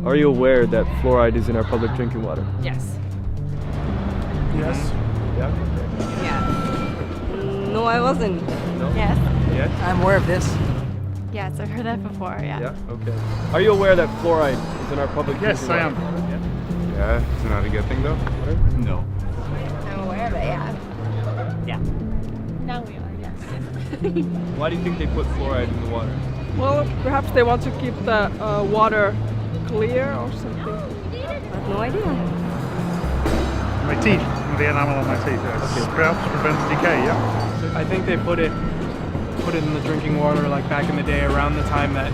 Are you aware that fluoride is in our public drinking water? Yes. Yes. Yeah? Yeah. No, I wasn't. No? Yes. Yes? I'm aware of this. Yes, I've heard that before, yeah. Yeah? Okay. Are you aware that fluoride is in our public Yes, drinking I water? am. Yeah? Yeah, it's not a good thing though? No. I'm aware of it, yeah. Yeah. Now we are, yes. Why do you think they put fluoride in the water? Well, perhaps they want to keep the water clear or something. I have no idea. My teeth, the enamel on my teeth. Yes. Perhaps prevent decay. Yeah. I think they put it in the drinking water like back in the day, around the time that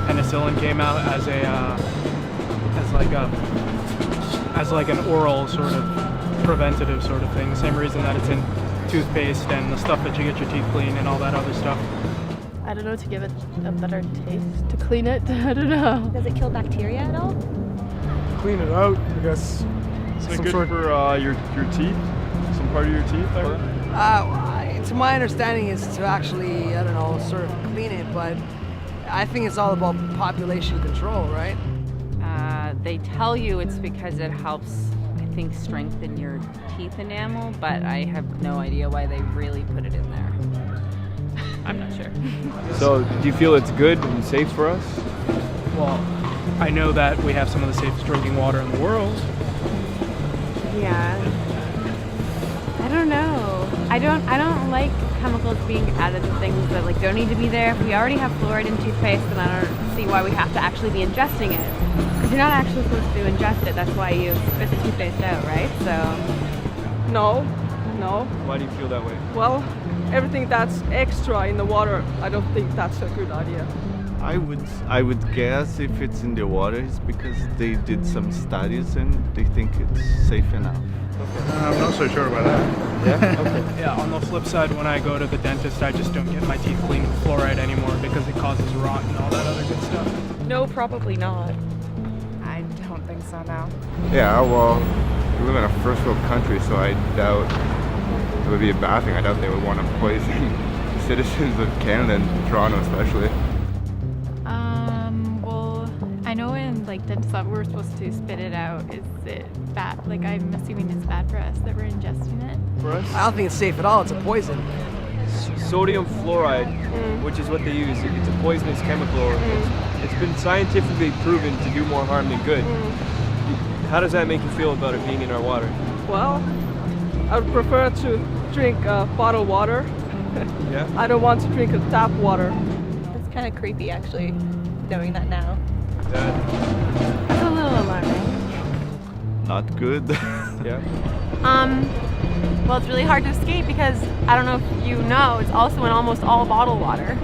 penicillin came out as like an oral sort of preventative sort of thing. Same reason that it's in toothpaste and the stuff that you get your teeth clean and all that other stuff. I don't know, to give it a better taste, to clean it, I don't know. Does it kill bacteria at all? Clean it out, I guess. Is it good for your teeth? Some part of your teeth? To my understanding is to actually, I don't know, sort of clean it, but I think it's all about population control, right? They tell you it's because it helps, I think, strengthen your teeth enamel, but I have no idea why they really put it in there. I'm not sure. So, do you feel it's good and safe for us? Well, I know that we have some of the safest drinking water in the world. Yeah. I don't know. I don't like chemicals being added to things that like don't need to be there. If we already have fluoride in toothpaste, then I don't see why we have to actually be ingesting it. Because you're not actually supposed to ingest it. That's why you spit the toothpaste out, right? So. No. Why do you feel that way? Well, everything that's extra in the water, I don't think that's a good idea. I would guess if it's in the water, it's because they did some studies and they think it's safe enough. I'm not so sure about that. Yeah? Okay. Yeah, on the flip side, when I go to the dentist, I just don't get my teeth cleaned with fluoride anymore because it causes rot and all that other good stuff. No, probably not. I don't think so, no. Yeah, well, we live in a first world country, so I doubt it would be a bad thing. I doubt they would want to poison citizens of Canada and Toronto especially. Well, I know in like dentist lab we're supposed to spit it out. Is it bad? Like I'm assuming it's bad for us that we're ingesting it. For us? I don't think it's safe at all. It's a poison. Sodium fluoride, which is what they use, it's a poisonous chemical. It's been scientifically proven to do more harm than good. How does that make you feel about it being in our water? Well, I would prefer to drink bottled water. Yeah? I don't want to drink tap water. It's kind of creepy, actually, knowing that now. It's a little alarming. Not good. Yeah? Well, it's really hard to escape because I don't know if you know, it's also in almost all bottled water.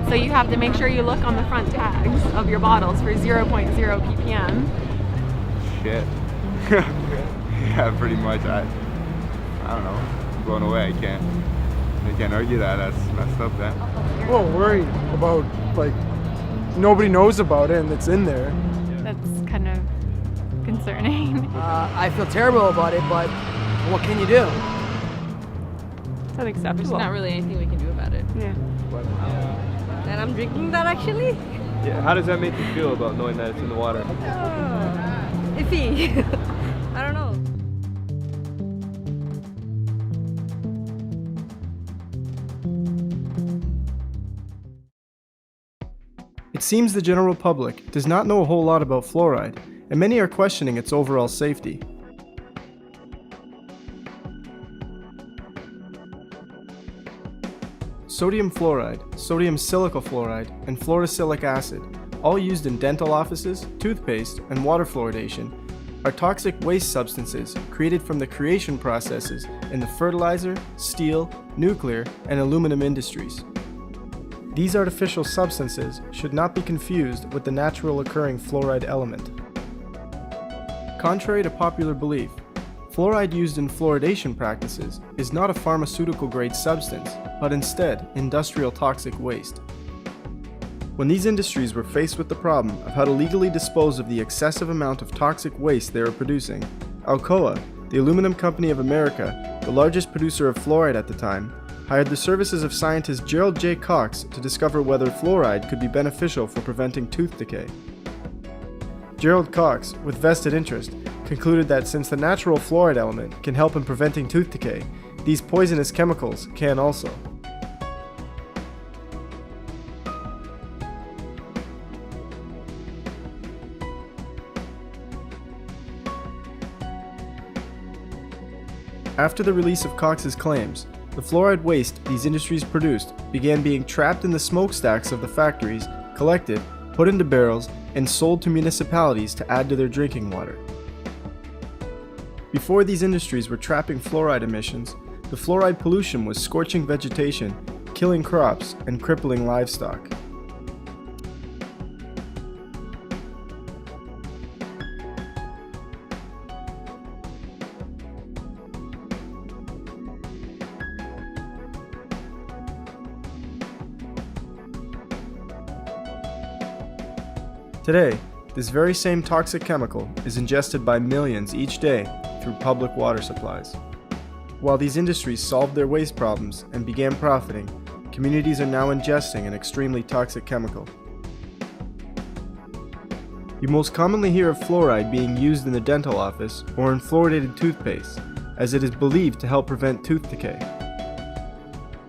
So you have to make sure you look on the front tags of your bottles for 0.0 ppm. Shit. Yeah, pretty much. I don't know. I'm blown away. I can't argue that. That's messed up then. Well, worried about, like, nobody knows about it and it's in there. That's kind of concerning. I feel terrible about it, but what can you do? It's unacceptable. There's not really anything we can do about it. Yeah. And I'm drinking that, actually. Yeah. How does that make you feel about knowing that it's in the water? Iffy. I don't know. It seems the general public does not know a whole lot about fluoride, and many are questioning its overall safety. Sodium fluoride, sodium silicate fluoride, and fluorosilicic acid, all used in dental offices, toothpaste, and water fluoridation, are toxic waste substances created from the creation processes in the fertilizer, steel, nuclear, and aluminum industries. These artificial substances should not be confused with the natural occurring fluoride element. Contrary to popular belief, fluoride used in fluoridation practices is not a pharmaceutical-grade substance, but instead industrial toxic waste. When these industries were faced with the problem of how to legally dispose of the excessive amount of toxic waste they were producing, Alcoa, the Aluminum Company of America, the largest producer of fluoride at the time, hired the services of scientist Gerald J. Cox to discover whether fluoride could be beneficial for preventing tooth decay. Gerald Cox, with vested interest, concluded that since the natural fluoride element can help in preventing tooth decay, these poisonous chemicals can also. After the release of Cox's claims, the fluoride waste these industries produced began being trapped in the smokestacks of the factories, collected, put into barrels, and sold to municipalities to add to their drinking water. Before these industries were trapping fluoride emissions, the fluoride pollution was scorching vegetation, killing crops, and crippling livestock. Today, this very same toxic chemical is ingested by millions each day through public water supplies. While these industries solved their waste problems and began profiting, communities are now ingesting an extremely toxic chemical. You most commonly hear of fluoride being used in the dental office or in fluoridated toothpaste, as it is believed to help prevent tooth decay.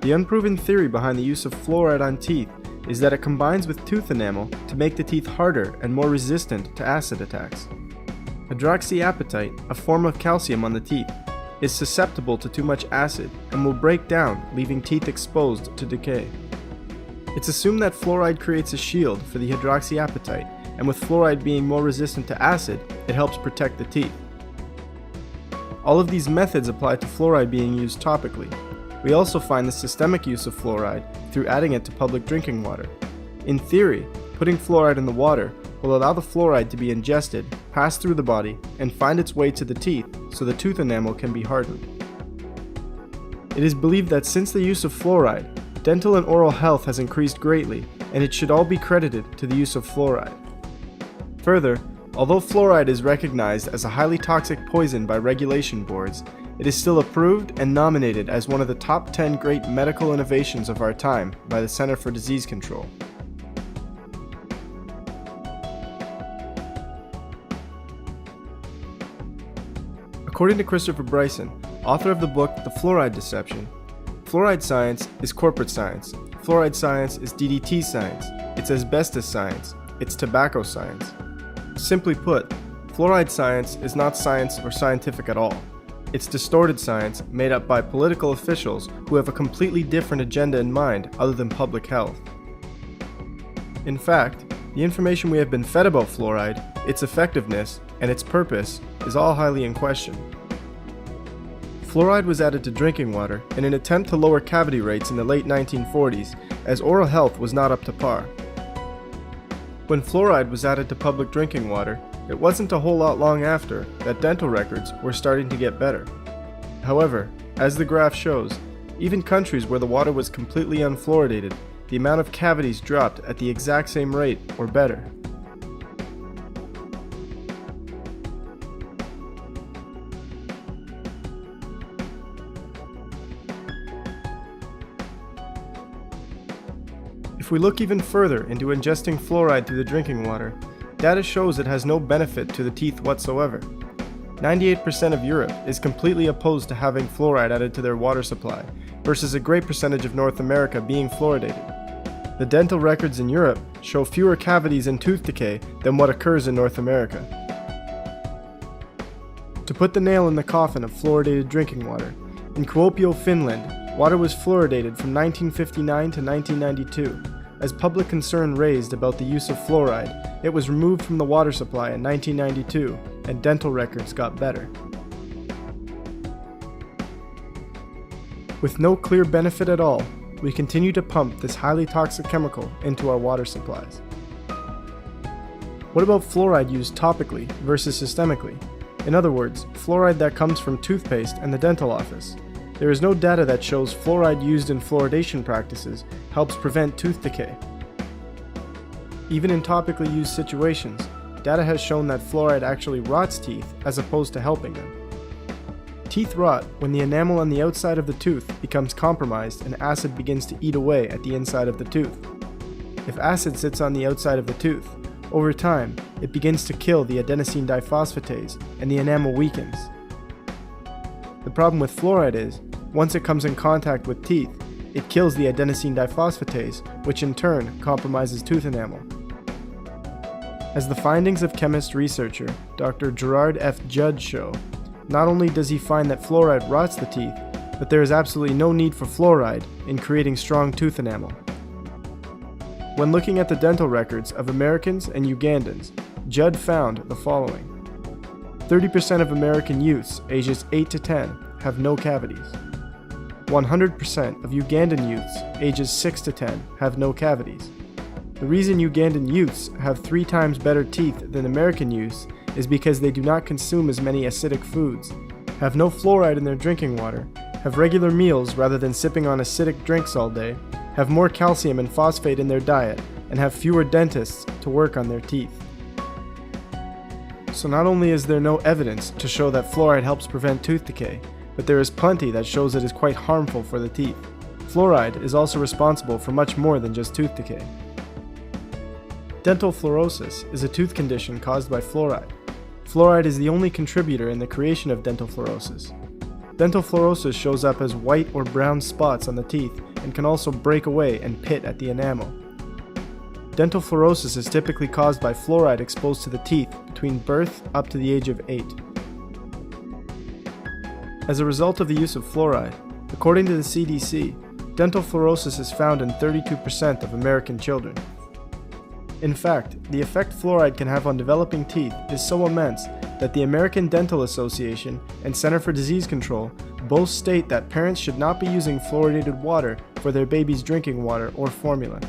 The unproven theory behind the use of fluoride on teeth is that it combines with tooth enamel to make the teeth harder and more resistant to acid attacks. Hydroxyapatite, a form of calcium on the teeth, is susceptible to too much acid and will break down, leaving teeth exposed to decay. It's assumed that fluoride creates a shield for the hydroxyapatite, and with fluoride being more resistant to acid, it helps protect the teeth. All of these methods apply to fluoride being used topically. We also find the systemic use of fluoride through adding it to public drinking water. In theory, putting fluoride in the water will allow the fluoride to be ingested, pass through the body, and find its way to the teeth so the tooth enamel can be hardened. It is believed that since the use of fluoride, dental and oral health has increased greatly, and it should all be credited to the use of fluoride. Further, although fluoride is recognized as a highly toxic poison by regulation boards, it is still approved and nominated as one of the top 10 great medical innovations of our time by the Center for Disease Control. According to Christopher Bryson, author of the book The Fluoride Deception, fluoride science is corporate science, fluoride science is DDT science, it's asbestos science, it's tobacco science. Simply put, fluoride science is not science or scientific at all. It's distorted science made up by political officials who have a completely different agenda in mind other than public health. In fact, the information we have been fed about fluoride, its effectiveness, and its purpose is all highly in question. Fluoride was added to drinking water in an attempt to lower cavity rates in the late 1940s, as oral health was not up to par. When fluoride was added to public drinking water, it wasn't a whole lot long after that dental records were starting to get better. However, as the graph shows, even countries where the water was completely unfluoridated, the amount of cavities dropped at the exact same rate or better. If we look even further into ingesting fluoride through the drinking water, data shows it has no benefit to the teeth whatsoever. 98% of Europe is completely opposed to having fluoride added to their water supply, versus a great percentage of North America being fluoridated. The dental records in Europe show fewer cavities and tooth decay than what occurs in North America. To put the nail in the coffin of fluoridated drinking water, in Kuopio, Finland, water was fluoridated from 1959 to 1992. As public concern raised about the use of fluoride, it was removed from the water supply in 1992, and dental records got better. With no clear benefit at all, we continue to pump this highly toxic chemical into our water supplies. What about fluoride used topically versus systemically? In other words, fluoride that comes from toothpaste and the dental office. There is no data that shows fluoride used in fluoridation practices helps prevent tooth decay. Even in topically used situations, data has shown that fluoride actually rots teeth as opposed to helping them. Teeth rot when the enamel on the outside of the tooth becomes compromised and acid begins to eat away at the inside of the tooth. If acid sits on the outside of the tooth, over time, it begins to kill the adenosine diphosphatase and the enamel weakens. The problem with fluoride is, once it comes in contact with teeth, it kills the adenosine diphosphatase, which in turn compromises tooth enamel. As the findings of chemist researcher Dr. Gerard F. Judd show, not only does he find that fluoride rots the teeth, but there is absolutely no need for fluoride in creating strong tooth enamel. When looking at the dental records of Americans and Ugandans, Judd found the following. 30% of American youths ages 8 to 10 have no cavities. 100% of Ugandan youths ages 6 to 10 have no cavities. The reason Ugandan youths have 3 times better teeth than American youths is because they do not consume as many acidic foods, have no fluoride in their drinking water, have regular meals rather than sipping on acidic drinks all day, have more calcium and phosphate in their diet, and have fewer dentists to work on their teeth. So not only is there no evidence to show that fluoride helps prevent tooth decay, but there is plenty that shows it is quite harmful for the teeth. Fluoride is also responsible for much more than just tooth decay. Dental fluorosis is a tooth condition caused by fluoride. Fluoride is the only contributor in the creation of dental fluorosis. Dental fluorosis shows up as white or brown spots on the teeth and can also break away and pit at the enamel. Dental fluorosis is typically caused by fluoride exposed to the teeth between birth up to the age of 8. As a result of the use of fluoride, according to the CDC, dental fluorosis is found in 32% of American children. In fact, the effect fluoride can have on developing teeth is so immense that the American Dental Association and Center for Disease Control both state that parents should not be using fluoridated water for their baby's drinking water or formula.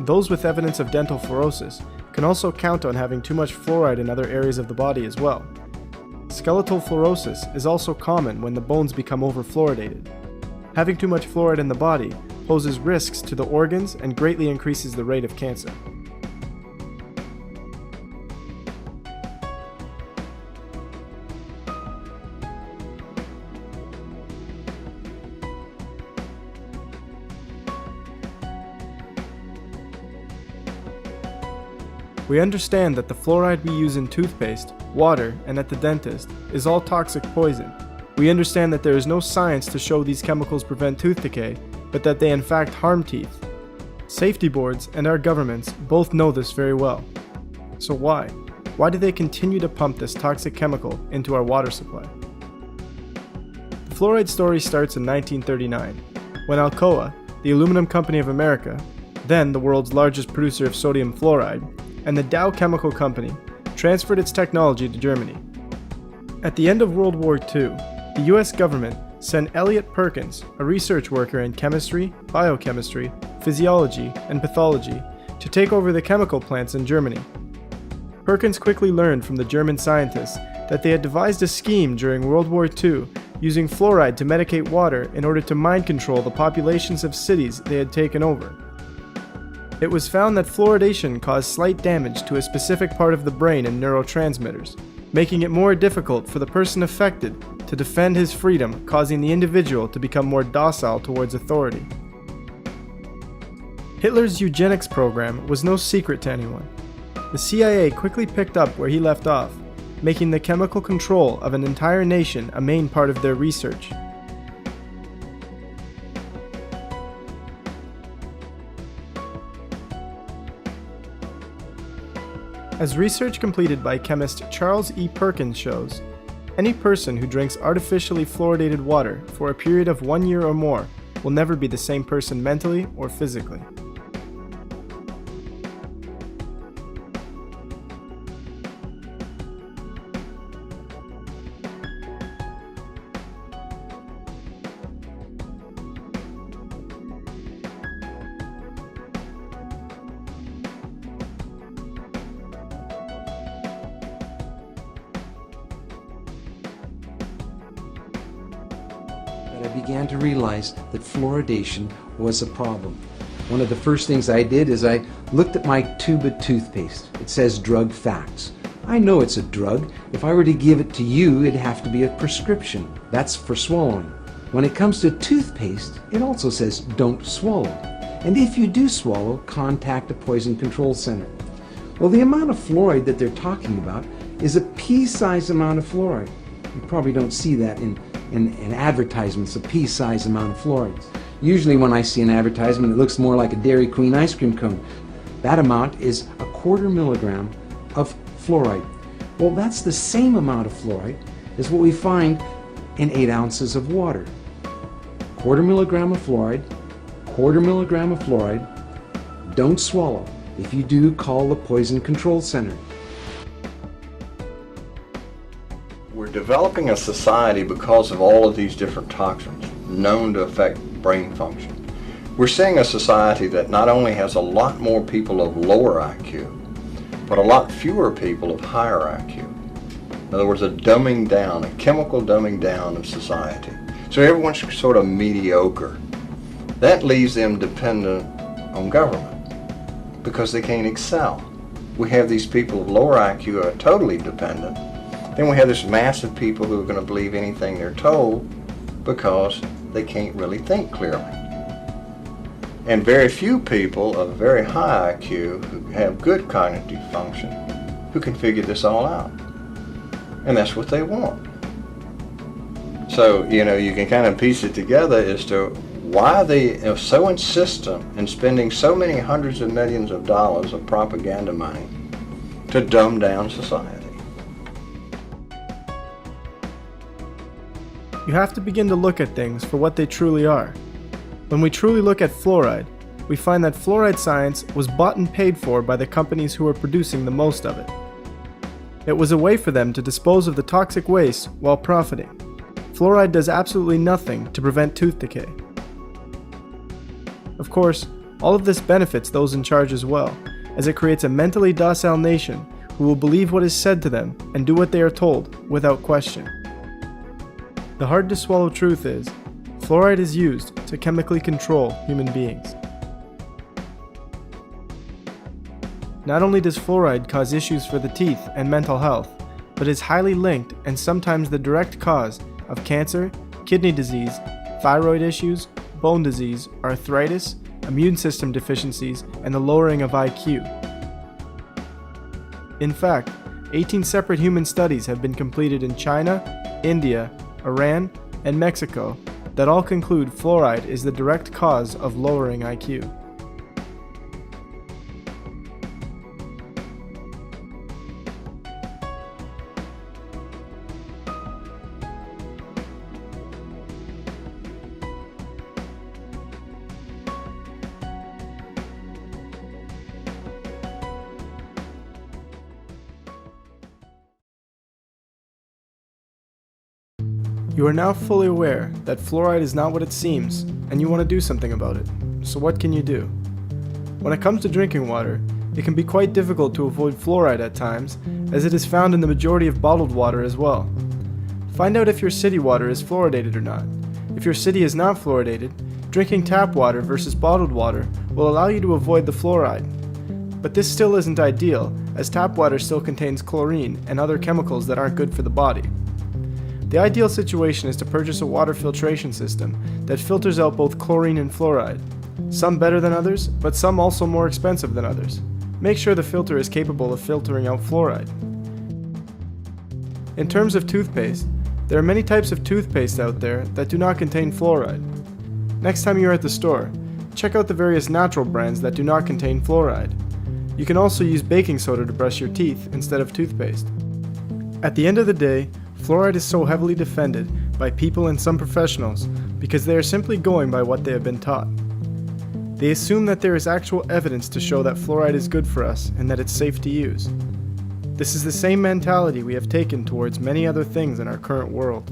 Those with evidence of dental fluorosis can also count on having too much fluoride in other areas of the body as well. Skeletal fluorosis is also common when the bones become overfluoridated. Having too much fluoride in the body poses risks to the organs and greatly increases the rate of cancer. We understand that the fluoride we use in toothpaste, water, and at the dentist is all toxic poison. We understand that there is no science to show these chemicals prevent tooth decay, but that they in fact harm teeth. Safety boards and our governments both know this very well. So why? Why do they continue to pump this toxic chemical into our water supply? The fluoride story starts in 1939, when Alcoa, the Aluminum Company of America, then the world's largest producer of sodium fluoride, and the Dow Chemical Company transferred its technology to Germany. At the end of World War II, the US government sent Elliot Perkins, a research worker in chemistry, biochemistry, physiology, and pathology, to take over the chemical plants in Germany. Perkins quickly learned from the German scientists that they had devised a scheme during World War II using fluoride to medicate water in order to mind control the populations of cities they had taken over. It was found that fluoridation caused slight damage to a specific part of the brain and neurotransmitters, making it more difficult for the person affected to defend his freedom, causing the individual to become more docile towards authority. Hitler's eugenics program was no secret to anyone. The CIA quickly picked up where he left off, making the chemical control of an entire nation a main part of their research. As research completed by chemist Charles E. Perkins shows, any person who drinks artificially fluoridated water for a period of 1 year or more will never be the same person mentally or physically. I began to realize that fluoridation was a problem. One of the first things I did is I looked at my tube of toothpaste. It says drug facts. I know it's a drug. If I were to give it to you, it'd have to be a prescription. That's for swallowing. When it comes to toothpaste, it also says don't swallow. And if you do swallow, contact a poison control center. Well, the amount of fluoride that they're talking about is a pea-sized amount of fluoride. You probably don't see that in advertisements, a pea-sized amount of fluoride. Usually when I see an advertisement, it looks more like a Dairy Queen ice cream cone. That amount is 1/4 milligram of fluoride. Well, that's the same amount of fluoride as what we find in 8 ounces of water. 1/4 milligram of fluoride, 1/4 milligram of fluoride. Don't swallow. If you do, call the Poison Control Center. We're developing a society because of all of these different toxins known to affect brain function. We're seeing a society that not only has a lot more people of lower IQ, but a lot fewer people of higher IQ. In other words, a dumbing down, a chemical dumbing down of society. So everyone's sort of mediocre. That leaves them dependent on government because they can't excel. We have these people of lower IQ who are totally dependent. Then we have this mass of people who are going to believe anything they're told because they can't really think clearly. And very few people of very high IQ who have good cognitive function who can figure this all out. And that's what they want. So, you can kind of piece it together as to why they are so insistent in spending so many hundreds of millions of dollars of propaganda money to dumb down society. You have to begin to look at things for what they truly are. When we truly look at fluoride, we find that fluoride science was bought and paid for by the companies who were producing the most of it. It was a way for them to dispose of the toxic waste while profiting. Fluoride does absolutely nothing to prevent tooth decay. Of course, all of this benefits those in charge as well, as it creates a mentally docile nation who will believe what is said to them and do what they are told without question. The hard-to-swallow truth is, fluoride is used to chemically control human beings. Not only does fluoride cause issues for the teeth and mental health, but is highly linked and sometimes the direct cause of cancer, kidney disease, thyroid issues, bone disease, arthritis, immune system deficiencies, and the lowering of IQ. In fact, 18 separate human studies have been completed in China, India, Iran, and Mexico that all conclude fluoride is the direct cause of lowering IQ. You are now fully aware that fluoride is not what it seems, and you want to do something about it. So what can you do? When it comes to drinking water, it can be quite difficult to avoid fluoride at times, as it is found in the majority of bottled water as well. Find out if your city water is fluoridated or not. If your city is not fluoridated, drinking tap water versus bottled water will allow you to avoid the fluoride. But this still isn't ideal, as tap water still contains chlorine and other chemicals that aren't good for the body. The ideal situation is to purchase a water filtration system that filters out both chlorine and fluoride. Some better than others, but some also more expensive than others. Make sure the filter is capable of filtering out fluoride. In terms of toothpaste, there are many types of toothpaste out there that do not contain fluoride. Next time you're at the store, check out the various natural brands that do not contain fluoride. You can also use baking soda to brush your teeth instead of toothpaste. At the end of the day, fluoride is so heavily defended by people and some professionals because they are simply going by what they have been taught. They assume that there is actual evidence to show that fluoride is good for us and that it's safe to use. This is the same mentality we have taken towards many other things in our current world.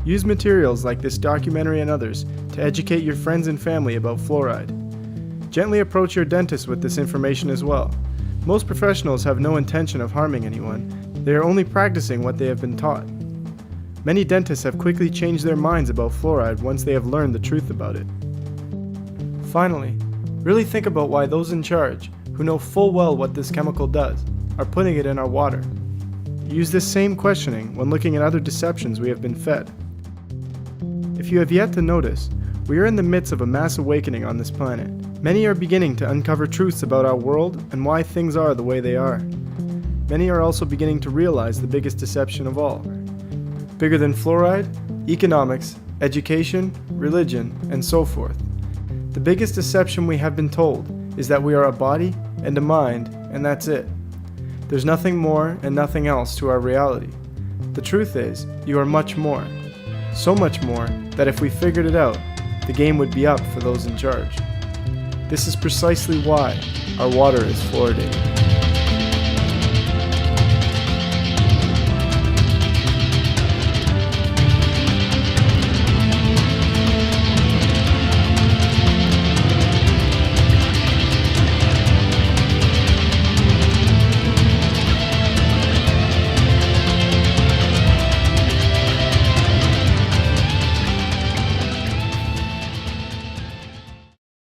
Use materials like this documentary and others to educate your friends and family about fluoride. Gently approach your dentist with this information as well. Most professionals have no intention of harming anyone. They are only practicing what they have been taught. Many dentists have quickly changed their minds about fluoride once they have learned the truth about it. Finally, really think about why those in charge, who know full well what this chemical does, are putting it in our water. Use this same questioning when looking at other deceptions we have been fed. If you have yet to notice, We are in the midst of a mass awakening on this planet. Many are beginning to uncover truths about our world and why things are the way they are. Many are also beginning to realize the biggest deception of all. Bigger than fluoride, economics, education, religion, and so forth. The biggest deception we have been told is that we are a body and a mind, and that's it. There's nothing more and nothing else to our reality. The truth is, you are much more. So much more that if we figured it out, the game would be up for those in charge. This is precisely why our water is fluoridated.